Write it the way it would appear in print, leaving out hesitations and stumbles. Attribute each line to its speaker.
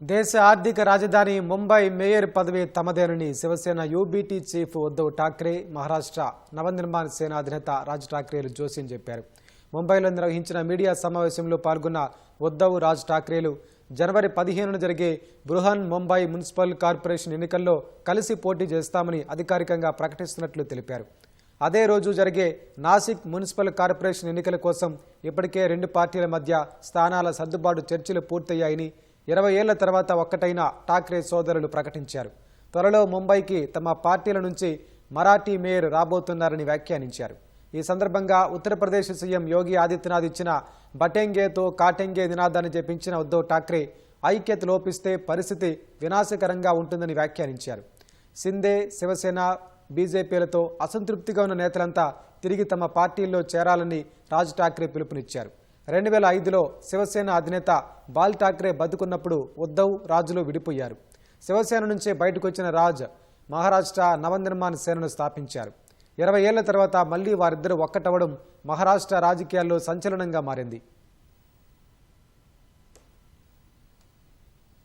Speaker 1: దేశ ఆర్థిక రాజధాని ముంబై మేయర్ పదవి తమదేనని శివసేన యూబీటీ చీఫ్ ఉద్ధవ్ ఠాక్రే, మహారాష్ట్ర నవనిర్మాణ సేన అధినేత రాజ్ ఠాక్రేలు జోస్యం చెప్పారు. ముంబైలో నిర్వహించిన మీడియా సమావేశంలో పాల్గొన్న ఉద్ధవ్, రాజ్ ఠాక్రేలు జనవరి 15న జరిగే బృహన్ ముంబై మున్సిపల్ కార్పొరేషన్ ఎన్నికల్లో కలిసి పోటీ చేస్తామని అధికారికంగా ప్రకటిస్తున్నట్లు తెలిపారు. అదే రోజు జరిగే నాసిక్ మున్సిపల్ కార్పొరేషన్ ఎన్నికల కోసం ఇప్పటికే రెండు పార్టీల మధ్య స్థానాల సర్దుబాటు చర్చలు పూర్తయ్యాయని 20 ఏళ్ల తర్వాత ఒక్కటైన ఠాక్రే సోదరులు ప్రకటించారు. త్వరలో ముంబైకి తమ పార్టీల నుంచి మరాఠీ మేయర్ రాబోతున్నారని వ్యాఖ్యానించారు. ఈ సందర్భంగా ఉత్తరప్రదేశ్ సీఎం యోగి ఆదిత్యనాథ్ ఇచ్చిన బటెంగేతో కాటెంగే నినాదాన్ని జపించిన ఉద్ధవ్ ఠాక్రే ఐక్యత లోపిస్తే పరిస్థితి వినాశకరంగా ఉంటుందని వ్యాఖ్యానించారు. సిందే, శివసేన, బీజేపీలతో అసంతృప్తిగా ఉన్న నేతలంతా తిరిగి తమ పార్టీల్లో చేరాలని రాజ్ ఠాక్రే పిలుపునిచ్చారు. 2005లో శివసేన అధినేత బాల్ ఠాక్రే బతుకున్నప్పుడు ఉద్ధవ్, రాజులు విడిపోయారు. శివసేన నుంచే బయటకు వచ్చిన రాజ్ మహారాష్ట్ర నవనిర్మాణ సేనను స్థాపించారు. 20 ఏళ్ల తర్వాత మళ్లీ వారిద్దరూ ఒక్కటవడం మహారాష్ట్ర రాజకీయాల్లో సంచలనంగా మారింది.